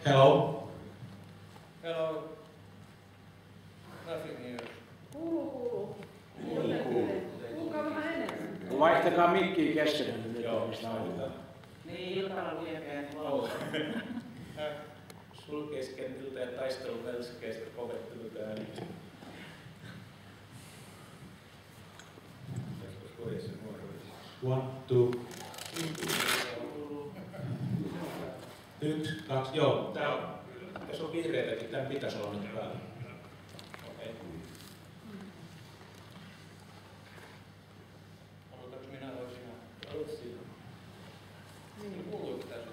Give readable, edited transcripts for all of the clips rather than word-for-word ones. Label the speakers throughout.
Speaker 1: Hello.
Speaker 2: Hello. Nothing here.
Speaker 3: Kuuluu. Kuulkaa vähän enemmän.
Speaker 1: Vaihtakaa mikkiä kesken.
Speaker 2: Joo.
Speaker 3: Niin, Ilkalla liekeen.
Speaker 2: Sulkeiskentiltä ja taistelupelskeistä kovettelulta ääni. Joskus kodissa muodollisesti. 1, 2. 1, 2, joo. Tää on. Tässä on vihreitäkin, tän pitäisi olla nyt päällä. Okei. Aloitaks minä vai sinä? Aloit sinä. Niin, kuuluuko tässä?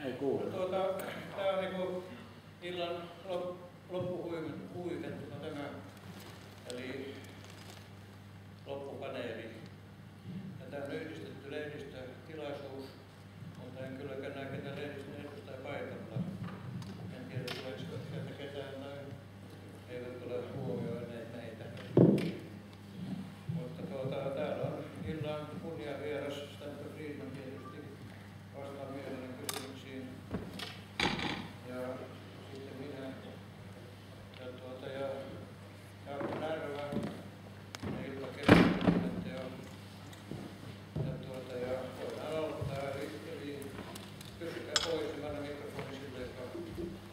Speaker 1: Ei kuulu.
Speaker 2: Tää on niinku illan loppuhuikettuna tämä, eli Loppupaneeli. Ja tää on yhdistetty lehdistötilaisuus, mutta en kylläkään näe ketään lehdistön edustaja paikalla. En tiedä, tuleeko sieltä ketään tai eivät tule huomioineet meitä. Mutta täällä on illan kunniavieras Stanton Friedman tietysti vastaan mielelläni kysymyksiin. Ja sitten minä ja Jaakko Närvä ja Ilkka Keso ja voidaan aloittaa. Eli pysykää pois ja anna mikrofoni sille, joka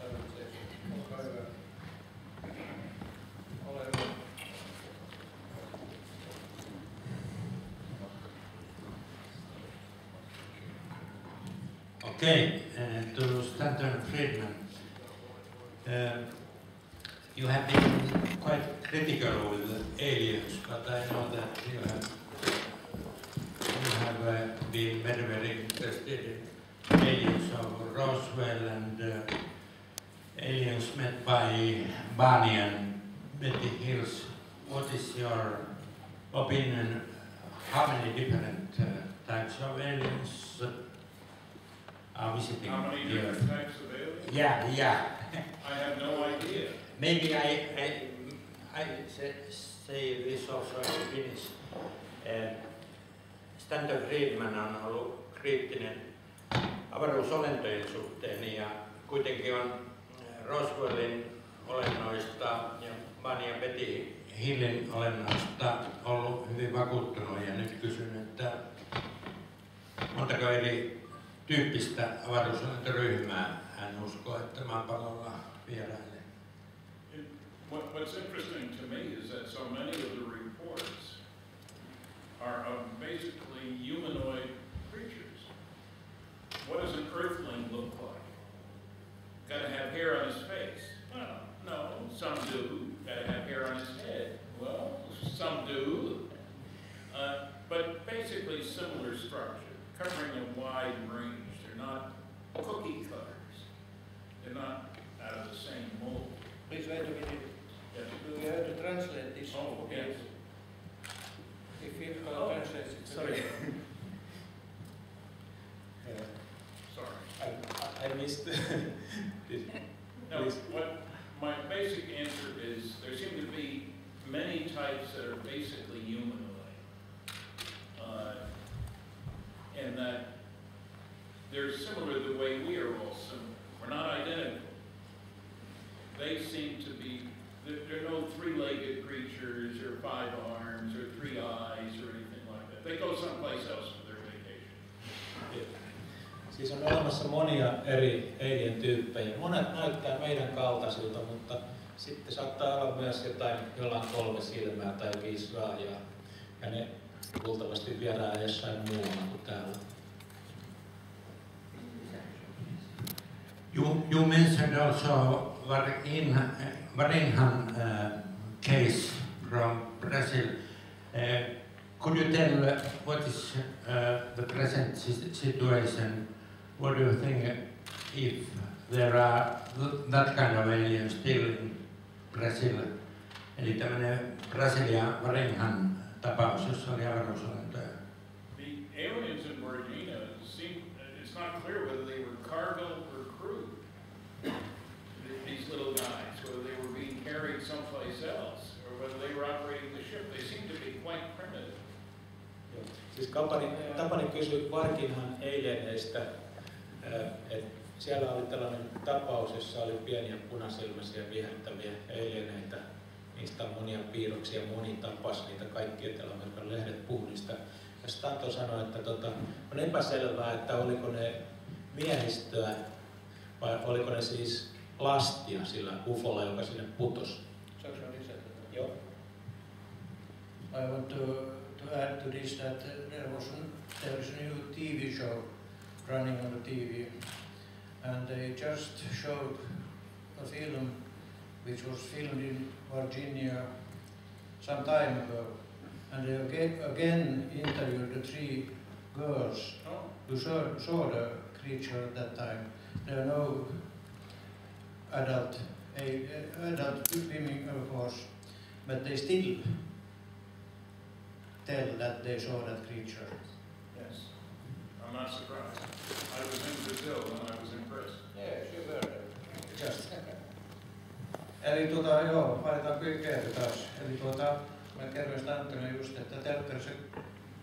Speaker 2: tarvitsee. Olkaa hyvä. Ole hyvä.
Speaker 4: Okay, to Stanton Friedman. You have been quite critical with aliens, but I know that you have been very, very interested in aliens of Roswell and aliens met by Barney and Betty Hills. What is your opinion? How many different types of aliens are visiting?
Speaker 5: How many different types of aliens?
Speaker 4: Yeah.
Speaker 5: I have no idea.
Speaker 4: Maybe I say this also in Finnish. Stanton Friedman on ollut kriittinen avaruusolentojen suhteen ja kuitenkin on Roswellin olennoista ja Barney ja Betty Hillin olennoista ollut hyvin vakuuttunut ja nyt kysyn, että montako eri tyyppistä avaruusolentoryhmää hän uskoo, että maapallolla vierailee.
Speaker 5: What's interesting to me is that so many of the reports are of basically humanoid creatures. What does an earthling look like? Got to have hair on his face? Well, no, some do. Got to have hair on his head? Well, some do. But basically similar structure, covering a wide range. They're not cookie cutters. They're not out of the same mold.
Speaker 2: Please wait a minute.
Speaker 5: Yes.
Speaker 2: Do you have to translate this?
Speaker 5: Oh, yes.
Speaker 2: If you translate it.
Speaker 1: Sorry.
Speaker 5: Sorry.
Speaker 2: I missed this.
Speaker 5: No, what my basic answer is there seem to be many types that are basically humanoid. And that they're similar the way we are all similar. We're not identical. They seem to be, there are no three-legged creatures or 5 arms or 3 eyes or anything like that. They go someplace else for their vacation.
Speaker 2: Siis on olemassa monia eri alien-tyyppejä. Monet näyttää meidän kaltaisilta, mutta sitten saattaa olla myös jollain 3 silmää tai 5 raajaa. Ja ne luultavasti viedään jossain muualla kuin täällä.
Speaker 4: You mentioned also Varinhan case from Brazil. Could you tell what is the present situation? What do you think if there are that kind of aliens still in Brazil? Eli tämmöinen Brasilia Varinhan tapaus, jossa oli avaruusolentoja.
Speaker 5: The aliens in Virginia it's not clear whether they were cargo or crew. These little guys, whether they were being carried someplace else or whether they were operating the ship. They seem to be quite primitive.
Speaker 2: Siis Tapani kysyi Varginhan alieneista, että siellä oli tällainen tapaus, jossa oli pieniä punasilmäisiä viehättäviä alieneita. Niistä on monia piirroksia, moni tapasi niitä, kaikki Etelä-Amerikan lehdet puhui niistä. Ja Stanton sanoi, että on epäselvää, että oliko ne miehistöä vai oliko ne siis lastia sillä ufolla, joka sinne putosi. Joo.
Speaker 6: I want to add to this that there is a new TV show running on the TV, and they just showed a film which was filmed in Virginia some time ago, and they again interviewed the 3 girls who saw the creature at that time. There are no adult women, of course, but they still tell that they saw that creature.
Speaker 5: Yes. I'm not surprised. I was in Brazil and I was impressed.
Speaker 6: Yes, you were there. Just. Eli joo, painetaan kylkeä taas. Eli mä kerroin Stantonille just, että telkkarissa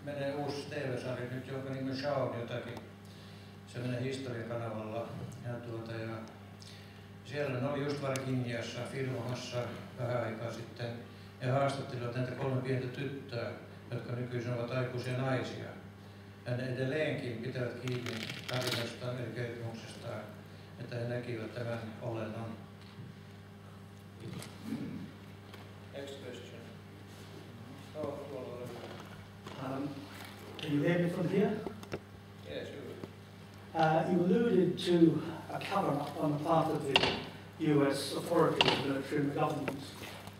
Speaker 6: menee uusi TV-sarja nyt, jonka nimi on Shaun jotakin. Se menee historiakanavalla. Ja siellä ne oli just Virginiassa filmamassa vähän aikaa sitten. Ja haastattelivat näitä 3 pientä tyttöä, jotka nykyisin ovat aikuisia naisia. Ja ne edelleenkin pitävät kiinni tarinastaan eli kertomuksestaan, että he näkivät tämän olennon.
Speaker 2: Next question.
Speaker 7: Can you hear me from here?
Speaker 6: Yes, you
Speaker 7: You alluded to a cover-up on the part of the US authorities, the military and the government.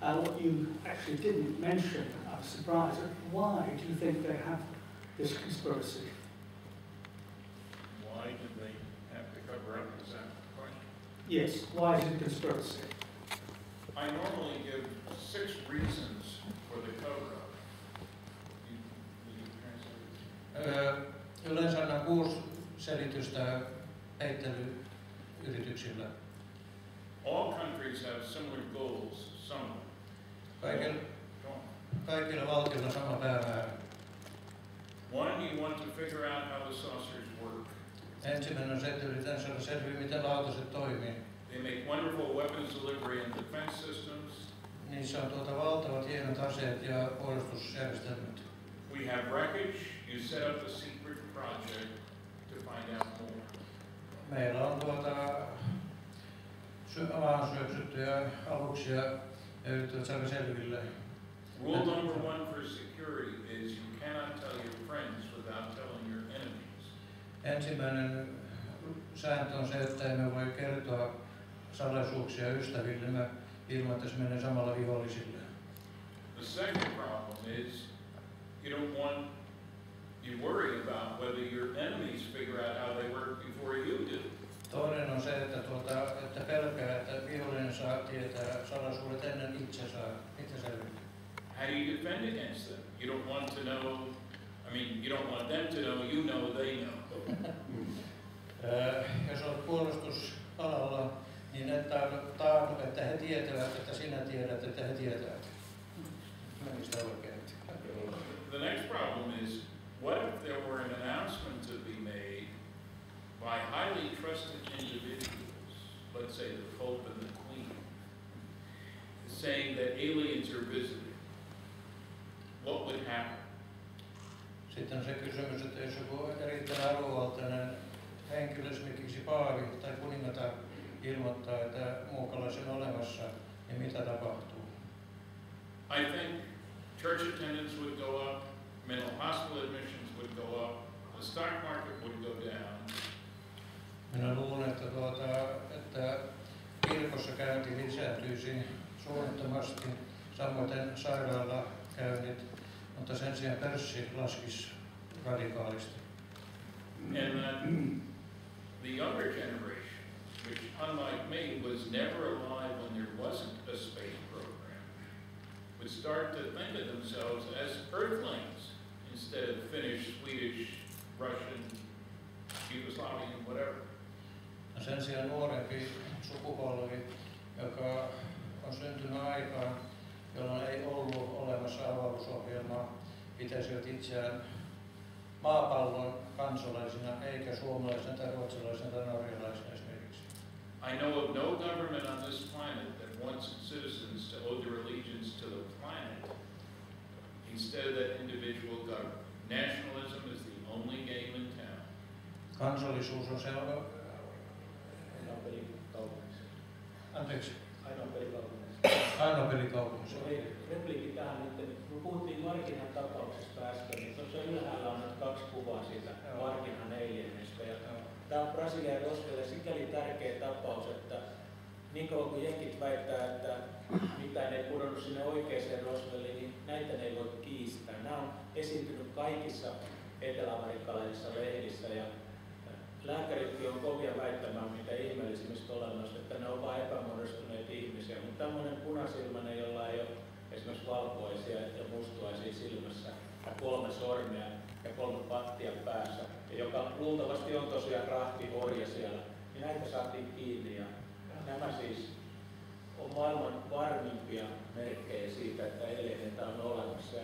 Speaker 7: What you actually didn't mention, I was surprised. Why do you think they have this conspiracy?
Speaker 5: Why did they have to cover up? Is that the question?
Speaker 7: Yes, why is it a conspiracy?
Speaker 5: I normally give 6 reasons for the cover-up. Will you translate?
Speaker 6: Yleensä annan 6 selitystä peittelyyrityksillä.
Speaker 5: All countries have similar goals somewhere.
Speaker 6: Kaikilla valtioilla on sama päämäärä.
Speaker 5: One, you want to figure out how the saucers work.
Speaker 6: Ensimmäinen on se, että yritetään saada selviä, miten lautaset toimii.
Speaker 5: They make wonderful weapons delivery and defense systems.
Speaker 6: Niissä on valtavat hienot aseet ja puolustusjärjestelmät.
Speaker 5: We have wreckage. You set up a secret project to find out more.
Speaker 6: Meillä on maan syöksyttyjä aluksia ja yrittävät saada selville.
Speaker 5: Rule number 1 for security is you cannot tell your friends without telling your enemies.
Speaker 6: Ensimmäinen sääntö on se, että emme voi kertoa salaisuuksia ystävillemme ilman, että se menee samalla vihollisille.
Speaker 5: The second problem is you worry about whether your enemies figure out how they work before you do.
Speaker 6: Toinen on se, että pelkää, että vihollinen saa tietää salaisuudet ennen itse selville.
Speaker 5: How do you defend against them? You don't want to know, you don't want them to know, you know they know.
Speaker 6: Jos olet puolustusalalla, niin et taannut, että he tietävät, että sinä tiedät, että he tietävät. Mistä oikein?
Speaker 5: The next problem is, what if there were an announcement to be made by highly trusted individuals, let's say the Pope and the Queen, saying that aliens are visiting? What would happen?
Speaker 6: Sitten on se kysymys, että jos joku erittäin arvovaltainen henkilö, esimerkiksi paavi tai kuningatar, ilmoittaa, että muukalaisen on olemassa, niin mitä tapahtuu?
Speaker 5: I think church attendance would go up, mental hospital admissions would go up, the stock market would go down.
Speaker 6: Minä luulen, että kirkossa käynti lisääntyisi suunnattomasti, samoin sairaalakäynnit, mutta sen sijaan pörssi laskisi radikaalisti.
Speaker 5: And the younger generation, which unlike me was never alive when there wasn't a space program, would start to think of themselves as earthlings instead of Finnish, Swedish, Russian, Yugoslavian, whatever.
Speaker 6: No sen sijaan nuorempi sukupolvi, joka on syntynyt aikaan, jolloin ei ollut olemassa avaruusohjelmaa, pitäisivät itseään maapallon kansalaisina, eikä suomalaisina tai ruotsalaisina tai norjalaisina esimerkiksi.
Speaker 5: I know of no government on this planet that wants its citizens to owe their allegiance to the planet instead of that individual government. Nationalism is the only game in town.
Speaker 6: Kansallisuus on se Anteeksi. Ainoa pelikaupungissa.
Speaker 2: Repliikki tähän nyt, kun puhuttiin Markinan tapauksesta äsken, niin tuossa ylhäällä on nyt 2 kuvaa siitä Markinan alienista. Tämä on Brasilian Roswellille sikäli tärkeä tapaus, että niin kauan kuin jenkit väittää, että mitään ei pudonnut sinne oikeaan Roswelliin, niin näitä ne ei voi kiistää. Nämä on esiintynyt kaikissa eteläamerikkalaisissa lehdissä ja lääkäritkin on kovia väittämään mitä ihmeellisimmistä olennoista, että ne on vain epämuodostuneita ihmisiä, mutta tämmöinen punasilmäinen, jolla ei ole esimerkiksi valkoisia ja mustuaisia silmässä ja 3 sormia ja 3 pattia päässä, ja joka luultavasti on tosiaan rahtiorja siellä, niin näitä saatiin kiinni. Ja nämä siis on maailman varmimpia merkkejä siitä, että eleneitä on olemassa ja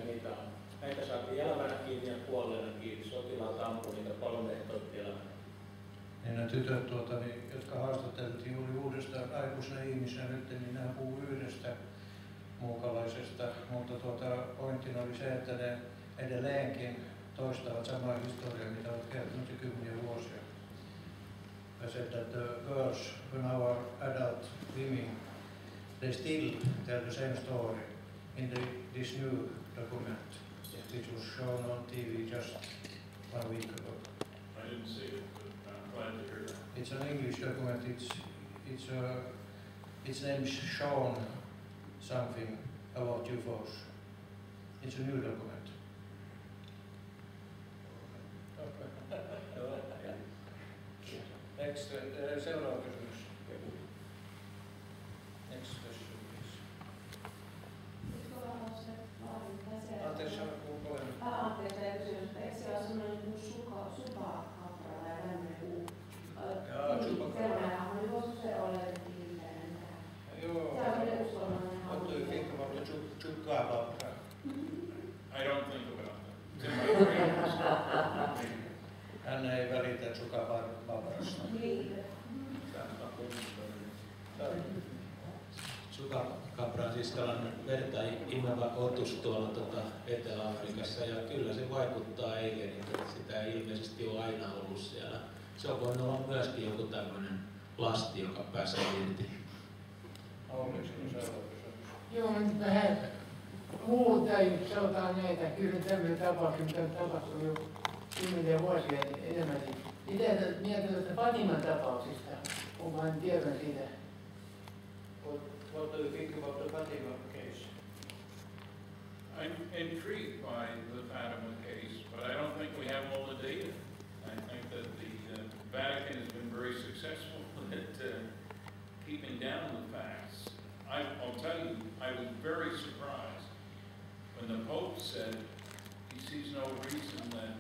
Speaker 2: näitä saatiin elävänä kiinni ja kuolleena kiinni. Sotilaat ampui niitä 3 elämänä.
Speaker 6: Niin ne tytöt, jotka haastateltiin juuri uudestaan aikuisena ihmisenä nyt, niin nämä puhuu yhdestä muukalaisesta, mutta pointtina oli se, että ne edelleenkin toistavat samaa historiaa, mitä ovat kertonut jo 10 vuosia. I said that the girls who now are adult women, they still tell the same story in this new document, which was shown on TV just 1 week ago.
Speaker 5: I didn't see it, but I'm glad to hear that.
Speaker 6: It's an English document. Its name is Sean something about UFOs. It's a new document. Next, seuraava kysymys. Next question, please. Anteeksi, kuuluu
Speaker 3: Anteeksi, kysymys. Eikö se ole sellainen supa-kapra tai tämmöinen puu? Sellainenhan oli voisi se oletettiin mitään.
Speaker 6: Joo.
Speaker 3: Se on meille uskonnollinen
Speaker 6: What do you think about the chupacabra?
Speaker 5: I don't think about that. It's in my brain.
Speaker 6: Hän ei välitä chupacabrasta.
Speaker 2: Chupacabra on siis tällainen verta imeva otus tuolla Etelä-Amerikassa ja kyllä se vaikuttaa alienilta, että sitä ei ilmeisesti ole aina ollut siellä. Se on voinut olla myöskin joku tämmöinen lasti, joka pääsee irti.
Speaker 8: Joo, nyt vähän muuta, sanotaan näitä, kyllä tämmöinen tapauksia, mitä on tapahtunut jo 10 vuosia enemmän. Itse mietin tästä Fatiman tapauksista, kun vain tiedän siitä.
Speaker 6: What do you think about the Fatima case?
Speaker 5: I'm intrigued by the Fatima case, but I don't think we have all the data. I think that the Vatican has been very successful at keeping down the facts. I'll tell you, I was very surprised when the Pope said he sees no reason that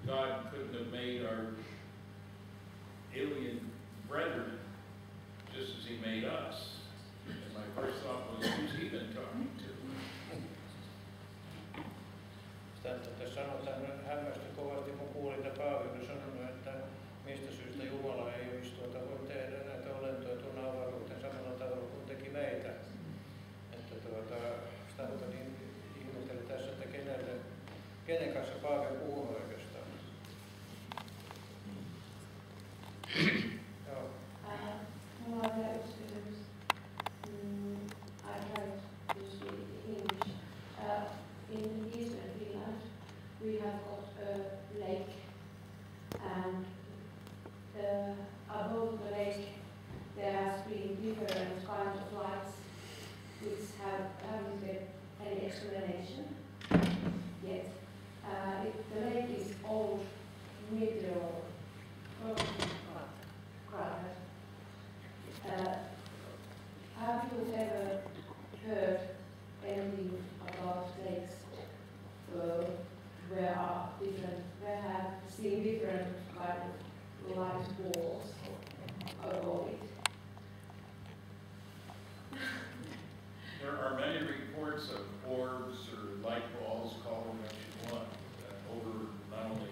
Speaker 5: God couldn't have made our alien brethren just as he made us. And my first thought was, who's he been talking to?
Speaker 6: Tässä sanotaan, että hämmästyi kovasti, kun kuulin, että Paavi oli sanonut, että mistä syystä Jumala ei olisi voi tehdä näitä olentoja tuonne avaruuteen samalla tavalla kuin teki meitä. Että Stanton ihmetteli tässä, että kenen kanssa Paavi on puhunut oikeastaan. Joo.
Speaker 3: Mulla on vielä yksi kysymys. I tried to speak English. In Eastern Finland, we have got a lake, and above the lake there has been different kinds of lights which haven't get any explanation yet. The lake is old meteor crater. Have you ever heard anything about lakes where have seen different kind of light balls above it?
Speaker 5: There are many reports of orbs or light balls, call them what you want, over not only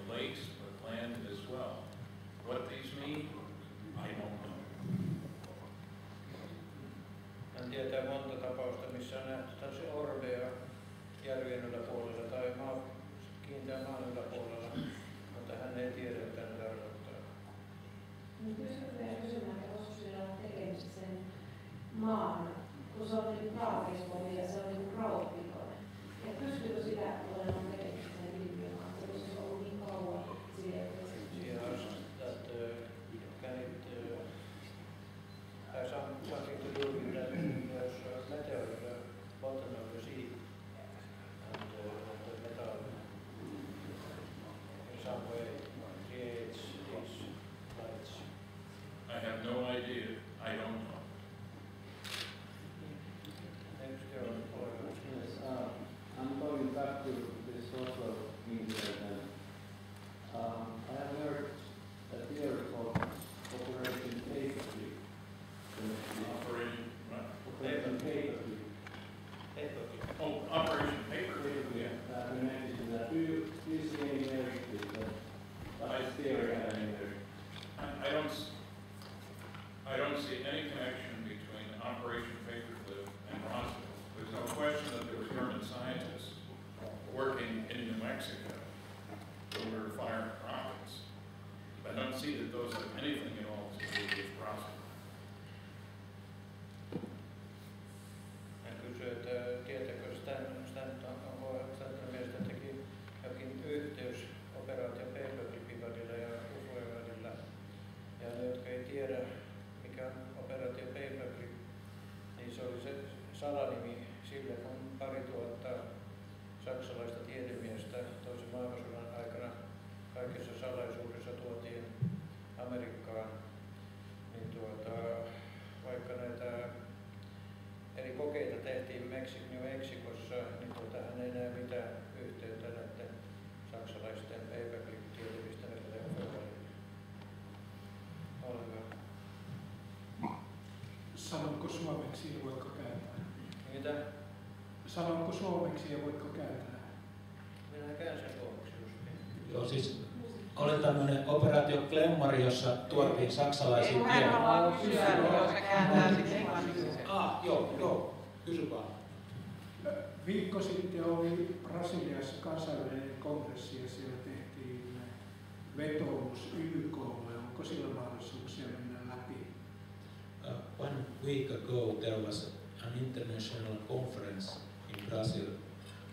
Speaker 5: Mexico when we were firing rockets. I don't see that those have anything at all to do with Roswell.
Speaker 6: Hän kysyi, että tietääkö Stanton mielestä teki jokin yhteys operaatio Paperclipin välillä ja UFOjen välillä. Ja ne, jotka ei tiedä, mikä on operaatio Paperclip, niin se oli se salanimi sille, kun 2000 saksalaista tiedemiestä toisen maailmansodan aikana kaikessa salaisuudessa tuotiin Amerikkaan, niin vaikka näitä eri kokeita tehtiin New Mexicossa, niin hän ei näe mitään yhteyttä näiden saksalaisten paperclip-tiedemisten ja välillä. Ole hyvä.
Speaker 1: Sanonko suomeksi ja voitko kääntää?
Speaker 6: Mitä?
Speaker 1: Sanonko suomeksi ja voitko kääntää?
Speaker 6: Minä käänsin suomeksi just.
Speaker 2: Joo, siis oli tämmöinen operaatio Klemmari, jossa tuotiin saksalaisia tiedä.
Speaker 9: Hän haluaa kysyä, jos sä kääntää sitten englanniksi.
Speaker 2: Joo, kysy vaan.
Speaker 1: Viikko sitten oli Brasiliassa kansainvälinen kongressi ja siellä tehtiin vetoomus YK:lle. Onko sillä mahdollisuuksia mennä läpi?
Speaker 2: 1 week ago there was an international conference in Brazil.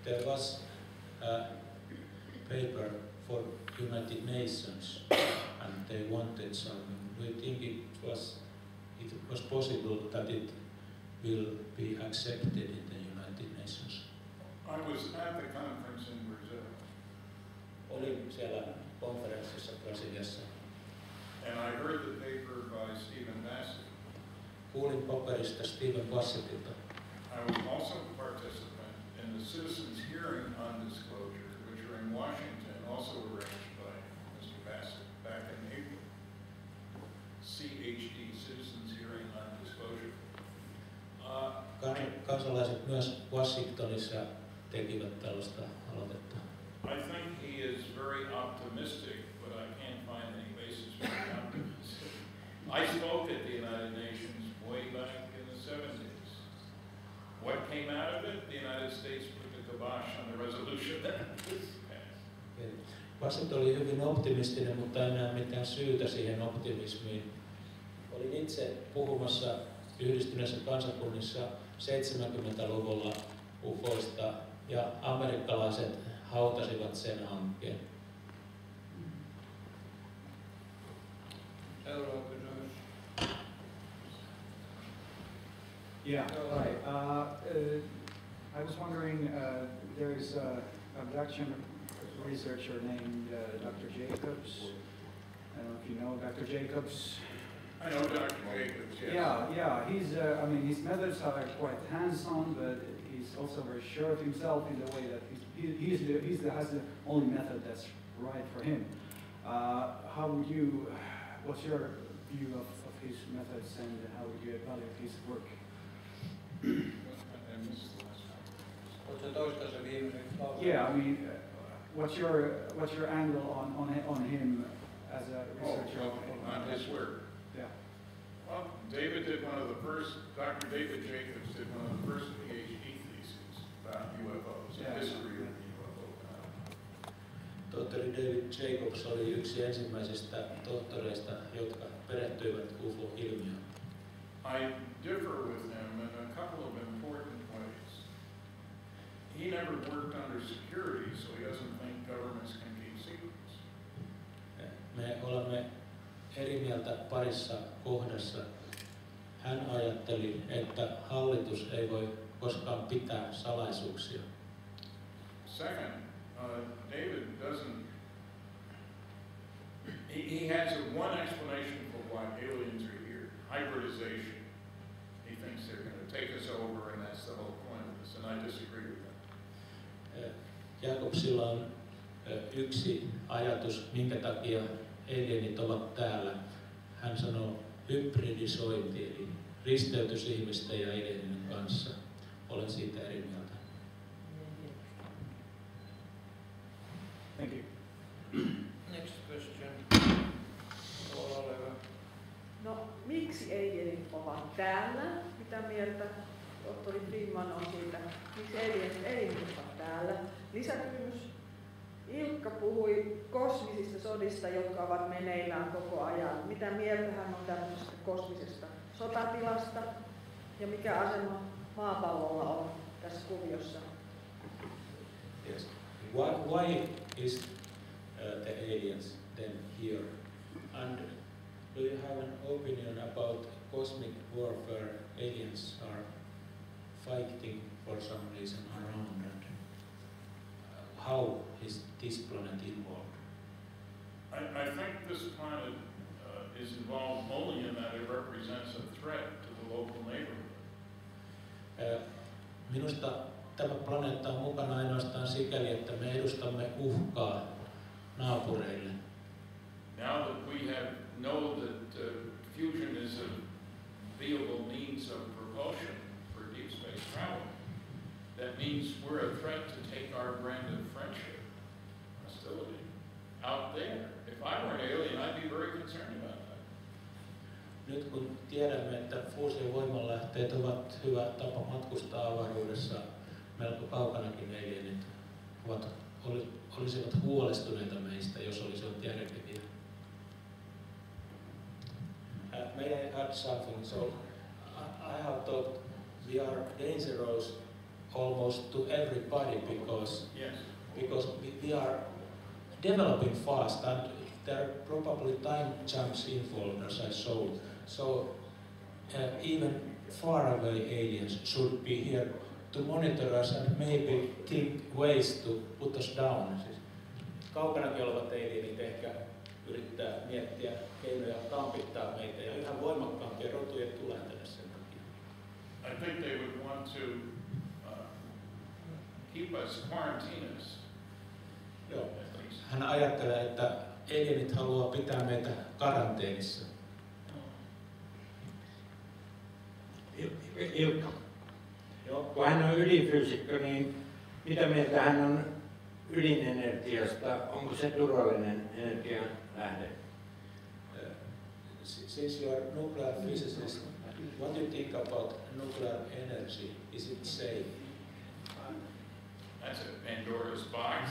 Speaker 2: There was a paper for United Nations and they wanted some. We think it was possible that it will be accepted in the United Nations.
Speaker 5: I was at the conference in Brazil.
Speaker 2: Olin siellä konferenssissa Brasiliassa.
Speaker 5: And I heard the paper by Stephen Bassett.
Speaker 2: Kuulin paperista Stephen Bassettilta.
Speaker 5: I was also a participant in the citizens' hearing on disclosure, which are in Washington, also arranged by Mr. Bassett back in April. CHD, Citizens Hearing on Disclosure.
Speaker 2: Kansalaiset myös Washingtonissa tekivät tällaista aloitetta.
Speaker 5: I think he is very optimistic, but I can't find any basis for the optimism. I spoke at the United Nations way back in the 70s. What came out of it? The United States put the kibosh on the resolution that was passed.
Speaker 2: Bassett oli hyvin optimistinen, mutta en näe mitään syytä siihen optimismiin. Olin itse puhumassa Yhdistyneissä kansakunnissa 70-luvulla UFOista ja amerikkalaiset hautasivat sen hankkeen.
Speaker 6: Seuraava kysymys.
Speaker 10: Yeah, hi. I was wondering, there's an abduction researcher named Dr. Jacobs. I don't know if you know Dr. Jacobs.
Speaker 5: I know Dr. Jacobs, yes.
Speaker 10: Yeah. He's, I mean, his methods are quite hands-on, but he's also very sure of himself in the way that has the only method that's right for him. What's your view of his methods and how would you evaluate his work? Yeah, I mean, what's your angle on him as a researcher?
Speaker 5: On his work.
Speaker 10: Yeah.
Speaker 5: Well, Dr. David Jacobs did one of the first PhD theses about UFOs, history of the UFO phenomenon.
Speaker 2: Tohtori David Jacobs oli yksi ensimmäisistä tohtoreista, jotka perehtyivät UFO-ilmiöön.
Speaker 5: I differ with him in a couple of important ways. He never worked under security, so he doesn't think governments can keep secrets.
Speaker 2: Me olemme eri mieltä parissa kohdassa. Hän ajatteli, että hallitus ei voi koskaan pitää salaisuuksia.
Speaker 5: Second, David doesn't. He has one explanation for why aliens are here: hybridization. He thinks they're going to take us over, and that's the whole point of this. And I disagree with that.
Speaker 2: Jacobsilla on yksi ajatus, minkä takia alienit ovat täällä. Hän sanoo hybridisointi, eli risteytys ihmisten ja alienien kanssa. Olen siitä eri mieltä.
Speaker 10: Thank you.
Speaker 6: Next question.
Speaker 9: No, miksi alienit ovat täällä? Mitä mieltä tohtori Friedman on siitä? Miksi alienit ovat täällä? Lisäkysymys. Ilkka puhui kosmisista sodista, jotka ovat meneillään koko ajan. Mitä mieltä hän on tämmöisestä kosmisesta sotatilasta ja mikä asema maapallolla on tässä kuviossa?
Speaker 2: Yes. Why is the aliens then here? And do you have an opinion about cosmic warfare? Aliens are fighting for some reason around, and how is this planet involved?
Speaker 5: I think this planet is involved only in that it represents a threat to the local neighborhood.
Speaker 2: Minusta tämä planeetta on mukana ainoastaan sikäli, että me edustamme uhkaa naapureille.
Speaker 5: Now that we know that fusion is a viable means of propulsion for deep space travel, that means we're a threat to take our brand of friendship, hostility, out there. If I were an alien, I'd be very concerned about that.
Speaker 2: Nyt kun tiedämme, että fuusiovoimanlähteet ovat hyvä tapa matkustaa avaruudessa, melko kaukanakin alienit olisivat huolestuneita meistä, jos olisivat järkeviä. May I add something? So I have thought we are dangerous almost to everybody because we are developing fast and there are probably time jumps involved, as I saw. So even faraway aliens should be here to monitor us and maybe think ways to put us down. Siis kaukanakin olevat alienit ehkä yrittää miettiä keinoja kampittaa meitä ja yhä voimakkaampia rotuja tulee tänne sen takia.
Speaker 5: I think they would want to keep us quarantiners.
Speaker 2: Joo. Hän ajattelee, että alienit haluaa pitää meitä karanteenissa.
Speaker 4: Ilkka, kun hän on ydinfyysikko, niin mitä mieltä hän on ydinenergiasta? Onko se turvallinen energian lähde?
Speaker 2: Since you are nuclear physicist, what do you think about nuclear energy? Is it safe?
Speaker 5: That's a Pandora's box.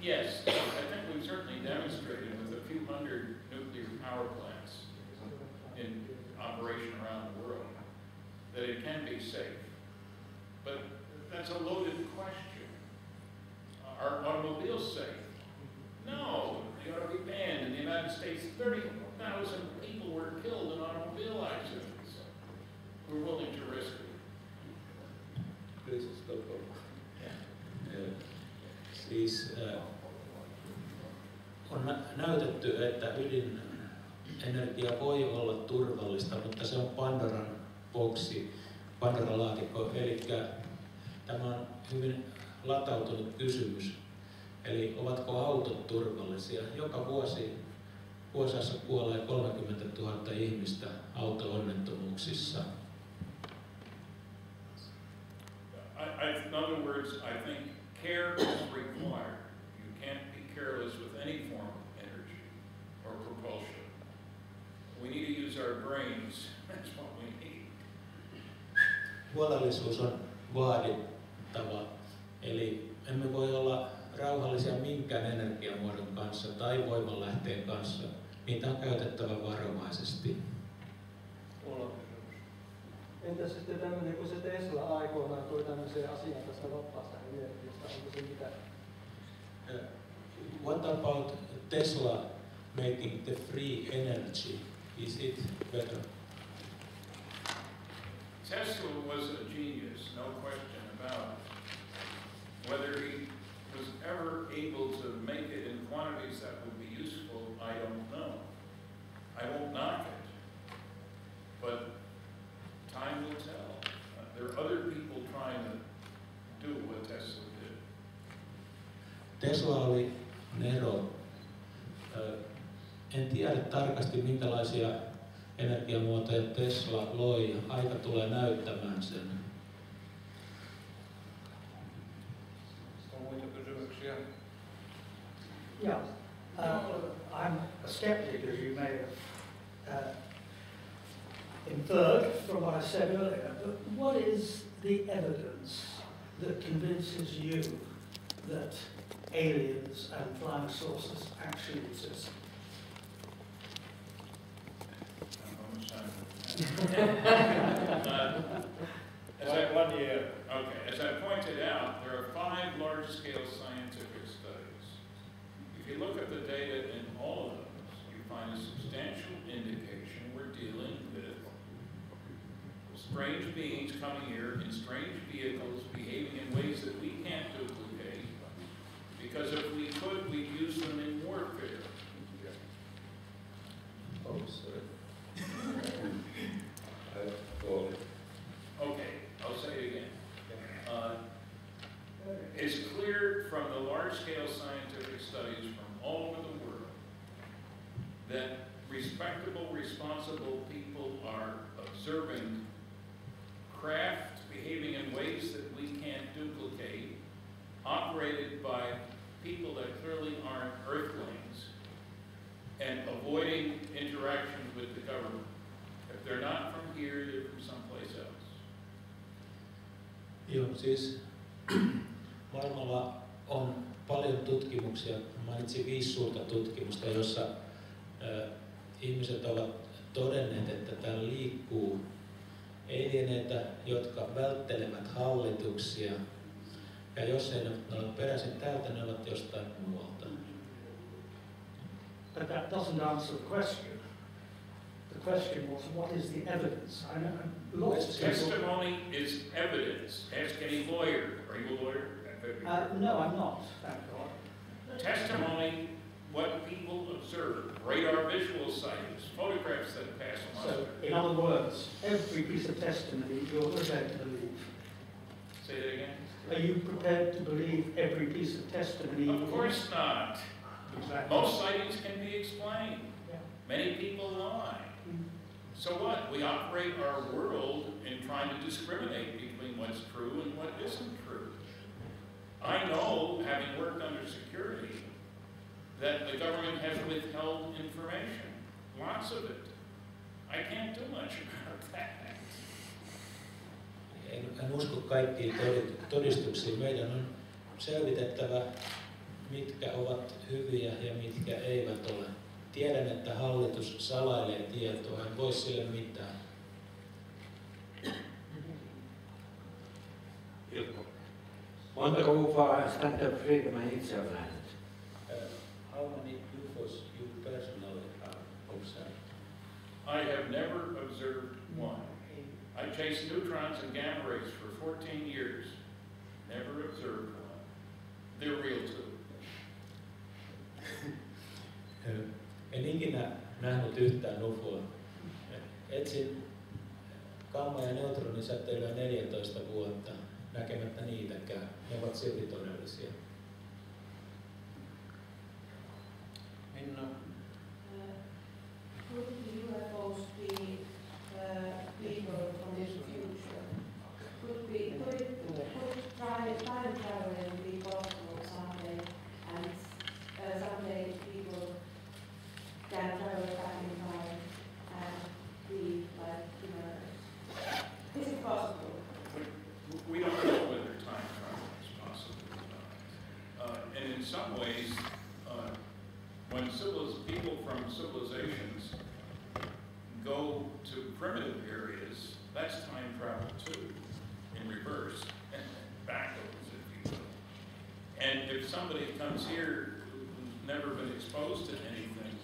Speaker 5: Yes, I think we've certainly demonstrated with a few hundred nuclear power plants in operation around the world that it can be safe. But that's a loaded question. Are automobiles safe? No, they ought to be banned. In the United States, 30,000 people were killed in automobile accidents. We're willing to risk it.
Speaker 2: Siis on näytetty, että ydinenergia voi olla turvallista, mutta se on Pandoran boksi, Pandoran laatikko, eli tämä on hyvin latautunut kysymys. Eli ovatko autot turvallisia? Joka vuosi USAssa kuolee 30 000 ihmistä auto-onnettomuuksissa.
Speaker 5: In other words, I think care is required. You can't be careless with any form of energy or propulsion. We need to use our brains. That's what we need.
Speaker 2: Huolellisuus on vaadittava. Eli emme voi olla rauhallisia minkään energiamuodon kanssa tai voimanlähteen kanssa. Niitä on käytettävä varovaisesti.
Speaker 7: Entä sitten tämmöinen, kun se Tesla aikoinaan tuli tämmöiseen asiaan tästä vapaasta energiasta, onko se mitä?
Speaker 2: What about Tesla making the free energy? Is it better?
Speaker 5: Tesla was a genius, no question about it. Whether he was ever able to make it in quantities that would be useful, I don't know. I won't knock it. But time will tell. There are other people trying to do what Tesla did.
Speaker 2: Tesla oli Nero. En tiedä tarkasti minkälaisia energiamuotoja Tesla loi. Aika tulee näyttämään sen.
Speaker 6: On muita kysymyksiä?
Speaker 7: Yeah, I'm a skeptic, as you may have inferred from what I said earlier. But what is the evidence that convinces you that aliens and flying saucers actually exist?
Speaker 5: As I pointed out, there are 5 large-scale scientific studies. If you look at the data in all of those, you find a substantial indication we're dealing with strange beings coming here in strange vehicles, behaving in ways that we can't duplicate, because if we could, we'd use them in warfare.
Speaker 2: Oh, sorry.
Speaker 5: Okay, I'll say it again. It's clear from the large-scale scientific studies from all over the world that respectable, responsible people are observing craft behaving in ways that we can't duplicate, operated by people that clearly aren't Earthlings, and avoiding interaction with the government. If they're not from here, they're from someplace else.
Speaker 2: Joo, siis maailmalla on paljon tutkimuksia. Mainitsin 5 suurta tutkimusta, jossa ihmiset ovat todenneet, että täällä liikkuu alieneita, jotka välttelevät hallituksia. Ja jos ei ne ole peräisin täältä, ne ovat jostain muualta.
Speaker 7: But that doesn't answer the question. The question was, what is the evidence? I know lots of people...
Speaker 5: Testimony is evidence. Ask any lawyer. Are you a lawyer?
Speaker 7: No, I'm not, thank God.
Speaker 5: Testimony, what people observe, radar visual sightings, photographs that pass muster.
Speaker 7: So, in other words, every piece of testimony you're prepared to believe.
Speaker 5: Say that again?
Speaker 7: Are you prepared to believe every piece of testimony?
Speaker 5: Of course not.
Speaker 7: Exactly.
Speaker 5: Most sightings can be explained.
Speaker 7: Yeah.
Speaker 5: Many people lie. So what? We operate our world in trying to discriminate between what's true and what isn't true. I know, having worked under security, that the government has withheld information. Lots of it. I can't do much about that.
Speaker 2: En usko kaikkiin todistuksiin. Meidän on selvitettävä, mitkä ovat hyviä ja mitkä eivät ole. Tiedän, että hallitus salailee tietoa, en voi sille mitään.
Speaker 4: Montako UFOa Stanton Friedman itse on nähnyt?
Speaker 2: How many UFOs you personally have observed?
Speaker 5: I have never observed one. I chased neutrons and gamma rays for 14 years. Never observed one. They're real too.
Speaker 2: En ikinä nähnyt yhtään UFOa. Etsin gamma- ja neutronisäteilyä 14 vuotta näkemättä niitäkään. Ne ovat silti todellisia.
Speaker 6: Minna.
Speaker 3: Could the UFOs be people from the future? Could time traveling be possible someday, and someday people can travel back in time and be like humans? Is it possible?
Speaker 5: We don't know whether time travel is possible or not. And in some ways, when people from civilizations go to primitive areas, that's time travel too, in reverse, backwards, if you will. And if somebody comes here who's never been exposed to anything,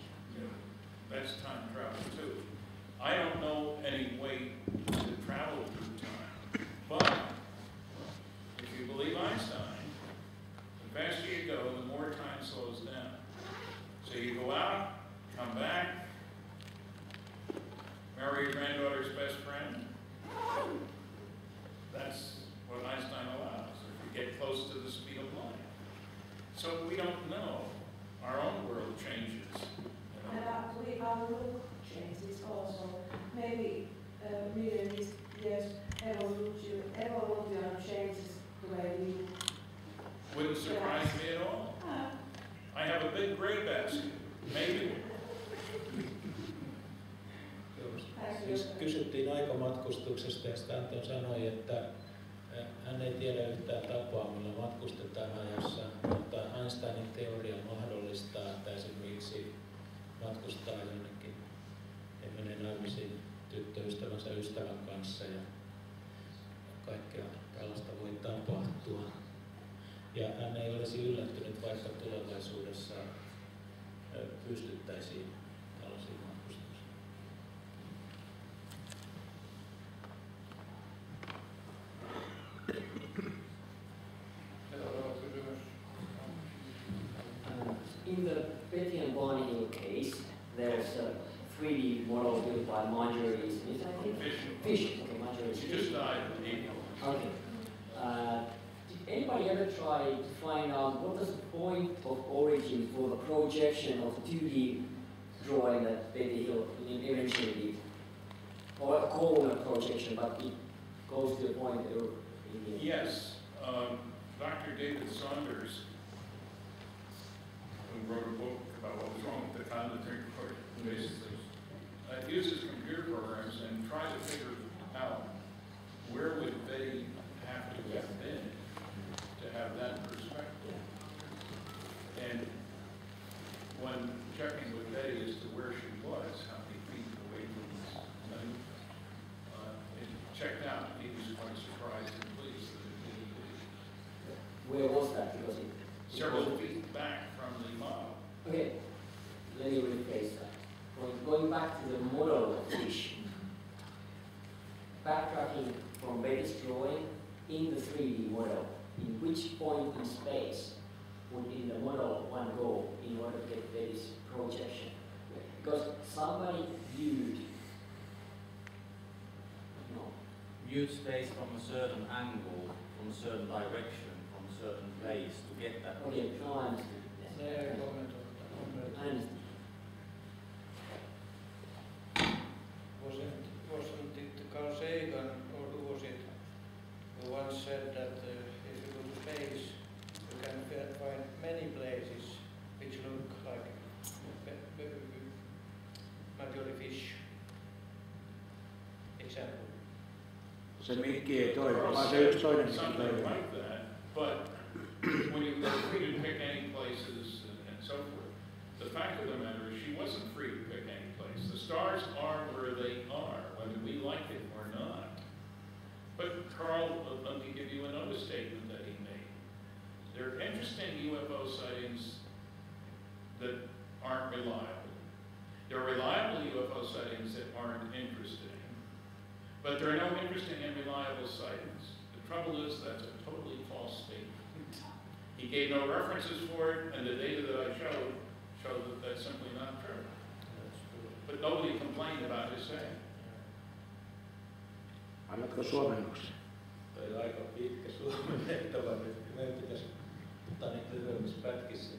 Speaker 5: that's time travel too. I don't know any way to travel through time, but if you believe Einstein, the faster you go, the more time slows down. So you go out, come back, marry your granddaughter's best friend. That's what Einstein allows, if you get close to the speed of light. So we don't know. Our own world changes.
Speaker 3: And our look changes also. Maybe million years evolution changes the way we look.
Speaker 5: Wouldn't surprise me at all. I have a big gray basket. Maybe.
Speaker 2: Siis kysyttiin aikamatkustuksesta ja Stanton sanoi, että hän ei tiedä yhtään tapaa, millä matkustetaan ajassa. menee naimisiin tyttöystävänsä ystävän kanssa ja kaikkea tällaista voi tapahtua. Ja hän ei olisi yllättynyt, vaikka tulevaisuudessa pystyttäisiin tällaisiin matkustuksiin.
Speaker 11: In the Betty and Barney Hill case, there's a 3D model built by Marjorie Smith, I think. Fish. Okay, Marjorie Smith.
Speaker 5: She just died in April.
Speaker 11: Okay. Did anybody ever try to find out what was the point of origin for the projection of the 2D drawing that Betty Hill eventually did? Or a corner projection, but it goes to the point in the end.
Speaker 5: Yes. Dr. David Saunders, who wrote a book about what was wrong with the condensate court, basically, uses computer programs and tries to figure out where would Betty have to have been to have that perspective. And when checking with Betty as to where she was, how many feet away from this moon, it checked out. He was quite surprised and pleased that it did.
Speaker 11: Where was that? Because it
Speaker 5: Several feet back from the model.
Speaker 11: Okay, let me rephrase that. Going back to the model of fish, backtracking from Betty's drawing in the 3D model, in which point in space would in the model one go in order to get Betty's projection? Because somebody viewed
Speaker 12: space from a certain angle, from a certain direction, from a certain place to get that.
Speaker 11: Okay, no, I understand. Yes. I understand.
Speaker 6: Wasn't it Carl Sagan or who was it who once said that if you go to space, you can find many places which look like Marjorie Fish example.
Speaker 4: Se mikki ei toimi, vaan se yksi toinen mikki
Speaker 5: Something
Speaker 4: toimii.
Speaker 5: like that, but when you were free to pick any places and so forth, the fact of the matter is she wasn't free to pick any place. The stars are where they are, whether we like it or not. But Carl, let me give you another statement that he made. There are interesting UFO sightings that aren't reliable. There are reliable UFO sightings that aren't interesting. But there are no interesting and reliable sightings. The trouble is that's a totally false statement. He gave no references for it, and the data that I showed that that's simply not true. But nobody complained about his saying.
Speaker 4: Annatko suomennuksen?
Speaker 2: Toi on aika pitkä suomennettava nyt. Meidän pitäisi ottaa niitä lyhyemmissä pätkissä.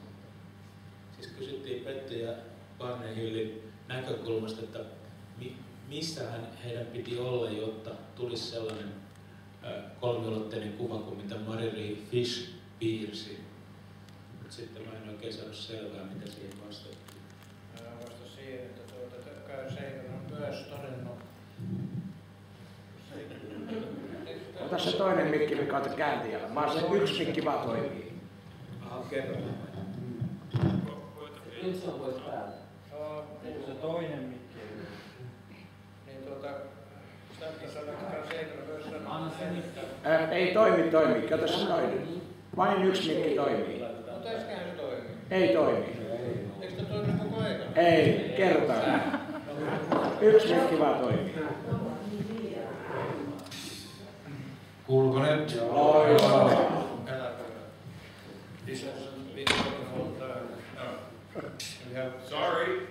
Speaker 2: Siis kysyttiin Betty ja Barnehillin näkökulmasta, että missähän heidän piti olla, jotta tulisi sellainen kolmiulotteinen kuva kuin mitä Marjorie Fish piirsi. Mutta sitten mä en oikein saanut selvää, mitä siihen vastattiin.
Speaker 6: Mä vastaan siihen, että Carl Sagan on myös todennut.
Speaker 4: Ota se toinen mikki, mikä on kääntiällä. Vaan se yksi mikki vaan toimii.
Speaker 2: Aha, kerran.
Speaker 11: Nyt se on pois päältä.
Speaker 10: Eikö se toinen mikki?
Speaker 6: Niin Stanton sanoi, että Carl Sagan on myös sanonut.
Speaker 4: Ei toimi. Kato se toinen. Vain yksi mikki toimii.
Speaker 6: Mutta äskenhän se toimii.
Speaker 4: Ei toimi.
Speaker 6: Eikö se toimi koko ajan?
Speaker 4: Ei, kertaan. Yksi mikki vaan toimii.
Speaker 6: Kuuluuko nyt?
Speaker 4: Joo.
Speaker 6: This hasn't been talking all the time. No.
Speaker 5: Sorry.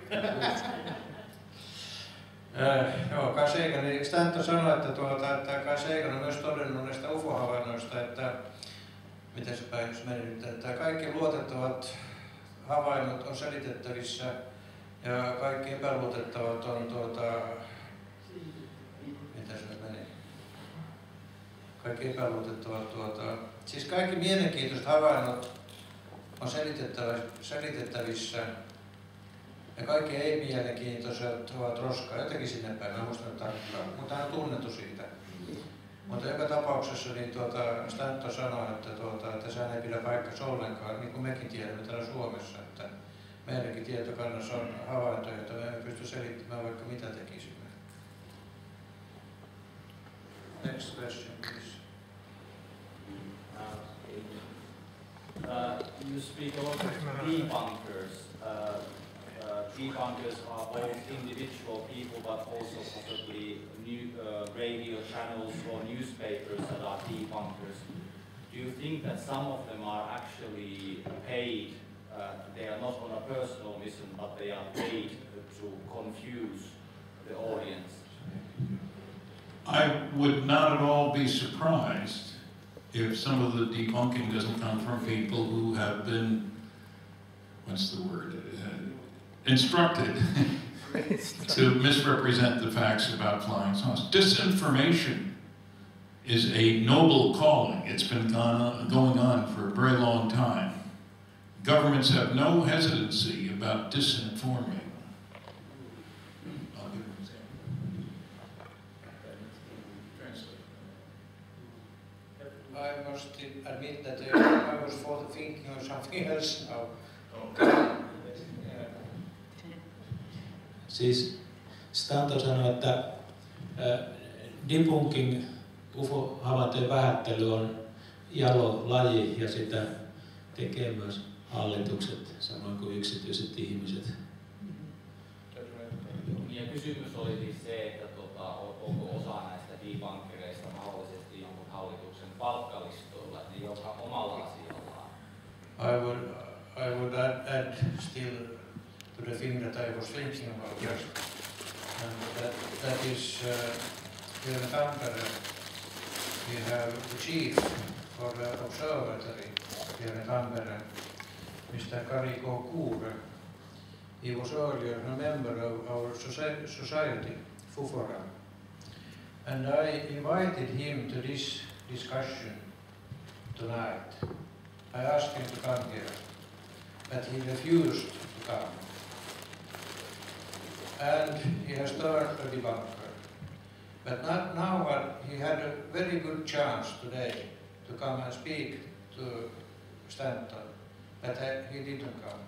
Speaker 6: Joo, Carl Sagan, niin Stanton sanoi, että Carl Sagan on myös todennut näistä UFO-havainnoista, että miten se päivitys meni nyt, että kaikki luotettavat havainnot on selitettävissä ja kaikki epäluotettavat on miten se meni? Kaikki epäluotettavat siis kaikki mielenkiintoiset havainnot on selitettävissä ja kaikki ei-mielenkiintoiset ovat roskaa, jotenkin sinne päin, mä muistan tarkkaan, mutta hän on tunnettu siitä. Mutta joka tapauksessa niin Stanton sanoi, että sehän ei pidä paikkansa ollenkaan, niin kuin mekin tiedämme täällä Suomessa, että meidänkin tietokannassa on havaintoja, joita me emme pysty selittämään vaikka mitä tekisimme. Next question, please.
Speaker 12: You speak a lot of debunkers. Debunkers are both individual people, but also possibly new radio channels or newspapers that are debunkers. Do you think that some of them are actually paid? They are not on a personal mission, but they are paid to confuse the audience?
Speaker 13: I would not at all be surprised if some of the debunking doesn't come from people who have been, what's the word, instructed to misrepresent the facts about flying saucers. Disinformation is a noble calling. It's been going on for a very long time. Governments have no hesitancy about disinforming. I'll give an example.
Speaker 6: I must admit that I was thinking of something else now.
Speaker 2: Siis Stanton sanoi, että debunking, UFO-havaintojen vähättely on jalo laji ja sitä tekee myös hallitukset, samoin kuin yksityiset ihmiset.
Speaker 12: Ja kysymys oli siis se, että onko osa näistä debunkereista mahdollisesti jonkun hallituksen palkkalistoilla, että ne joka omalla asiallaan.
Speaker 6: I would add still to the thing that I was thinking about just, and that is here in Tampere we have the chief for the observatory here in Tampere, Mr. Kari Kokuure. He was earlier a member of our society, Fufora, and I invited him to this discussion tonight. I asked him to come here, but he refused to come. And he has turned a debunker. But now he had a very good chance today to come and speak to Stanton, but he didn't come.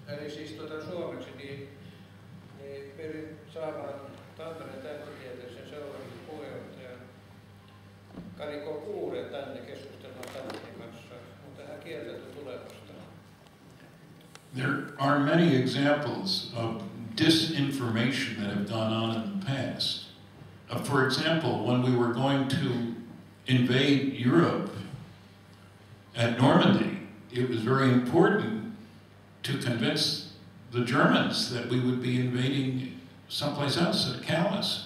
Speaker 6: Eli siis suomeksi niin pyrin saamaan Tampereen tähtitieteellisen seuran puheenjohtajan Kari Kokuuren tänne keskustelemaan Stantonin kanssa, mutta hän kieltäytyi tulemasta.
Speaker 13: There are many examples of disinformation that have gone on in the past. For example, when we were going to invade Europe at Normandy, it was very important to convince the Germans that we would be invading someplace else at Calais.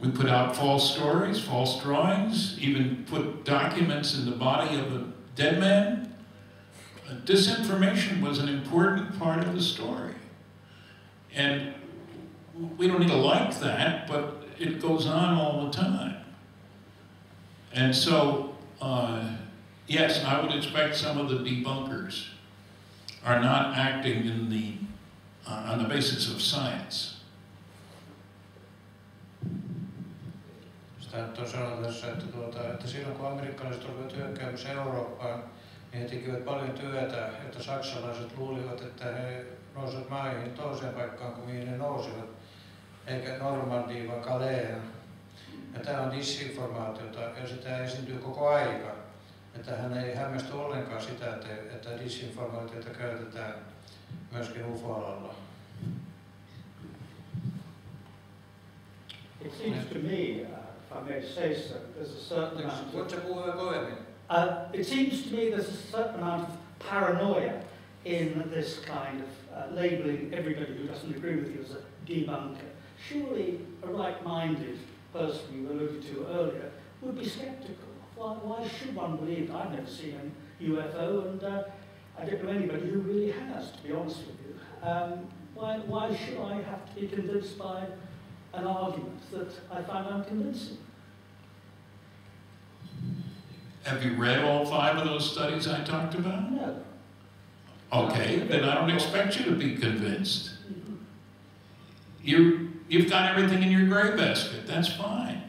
Speaker 13: We put out false stories, false drawings, even put documents in the body of a dead man. Disinformation was an important part of the story. And we don't need to like that, but it goes on all the time. And so, yes, I would expect some of the debunkers are not acting in on the basis of science.
Speaker 6: Stanton sanoi tässä, että silloin kun amerikkalaiset olivat hyökkäämässä Eurooppaan, niin he tekivät paljon työtä, jotta saksalaiset luulivat, että he nousivat maihin toiseen paikkaan kuin mihin ne nousivat, eikä Normandiin vaan Calaiseen. Ja tämä on disinformaatiota ja sitä esiintyy koko aika. Että hän ei hämmästy ollenkaan sitä, että disinformaatiota käytetään myöskin UFO-alalla.
Speaker 7: It seems to me, if I may say so, there's a certain amount it seems to me there's a certain amount of paranoia in this kind of labelling everybody who doesn't agree with you as a debunker. Surely a right-minded person you alluded to earlier would be sceptical. Why should one believe? I've never seen a UFO, and I don't know anybody who really has, to be honest with you. Why should I have to be convinced by an argument that I find unconvincing?
Speaker 13: Have you read all 5 of those studies I talked about?
Speaker 7: No.
Speaker 13: Okay, then I don't expect you to be convinced. You've got everything in your gray basket, that's fine.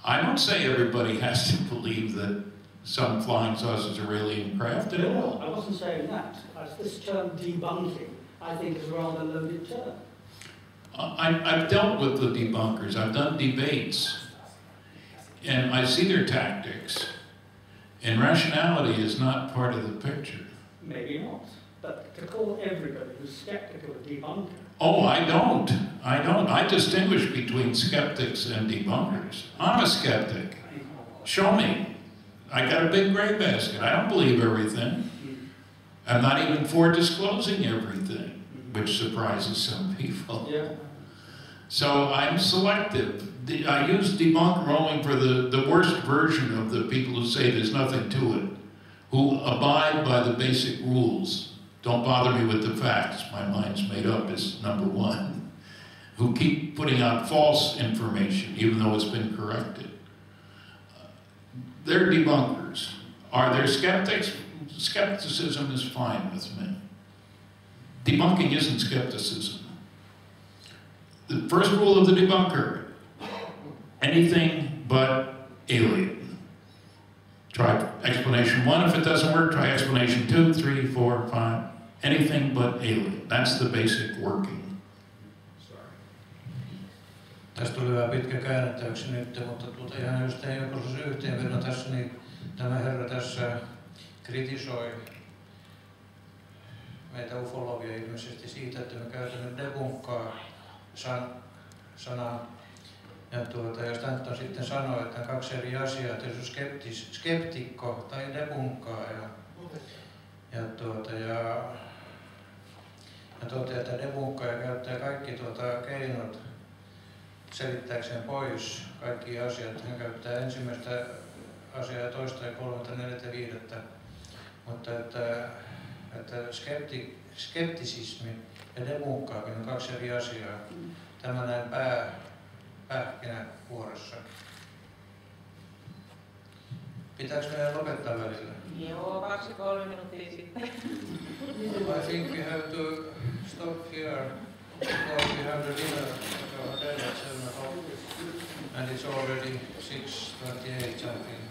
Speaker 13: I don't say everybody has to believe that some flying saucers are alien craft at all.
Speaker 7: No, I wasn't saying that. This term debunking, I think, is a rather loaded term.
Speaker 13: I've dealt with the debunkers. I've done debates. And I see their tactics. And rationality is not part of the picture.
Speaker 7: Maybe not. But to call everybody who's skeptical a debunker.
Speaker 13: Oh, I don't. I distinguish between skeptics and debunkers. I'm a skeptic. Show me. I got a big gray basket. I don't believe everything. I'm not even for disclosing everything, which surprises some people.
Speaker 7: Yeah.
Speaker 13: So I'm selective. I use debunker only for the worst version of the people who say there's nothing to it, who abide by the basic rules. Don't bother me with the facts. My mind's made up is number one. Who keep putting out false information, even though it's been corrected. They're debunkers. Are there skeptics? Skepticism is fine with me. Debunking isn't skepticism. The first rule of the debunker, anything but alien. Try explanation 1. If it doesn't work, try explanation 2, 3, 4, 5. Anything but alien. That's the basic working.
Speaker 6: Tästä tuli vähän pitkä käännettäväksi nyt, mutta ihan just jonkunlaisen yhteenvedon tässä, niin tämä herra tässä kritisoi meitä ufologia ilmeisesti siitä, että me käytämme debunkkaa sanaa. Ja Stanton sitten sanoi, että on 2 eri asiaa, että jos on skeptikko tai debunkkaa. Ja toteaa, että debunkkaaja käyttää kaikki keinot selittääkseen pois kaikki asiat. Hän käyttää ensimmäistä asiaa, toista ja kolmatta, neljättä ja viidettä. Mutta että skeptisismi ja debunkkaaminen on 2 eri asiaa. Tämä näin pähkinäkuoressa. Pitääkö meidän lopettaa välillä?
Speaker 14: Joo, 2-3 minuuttia sitten.
Speaker 6: I think we have to stop here because we have the dinner at 7:00 and it's already 6:28 something.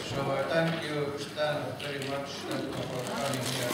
Speaker 6: So I thank you, Stan, very much for coming here.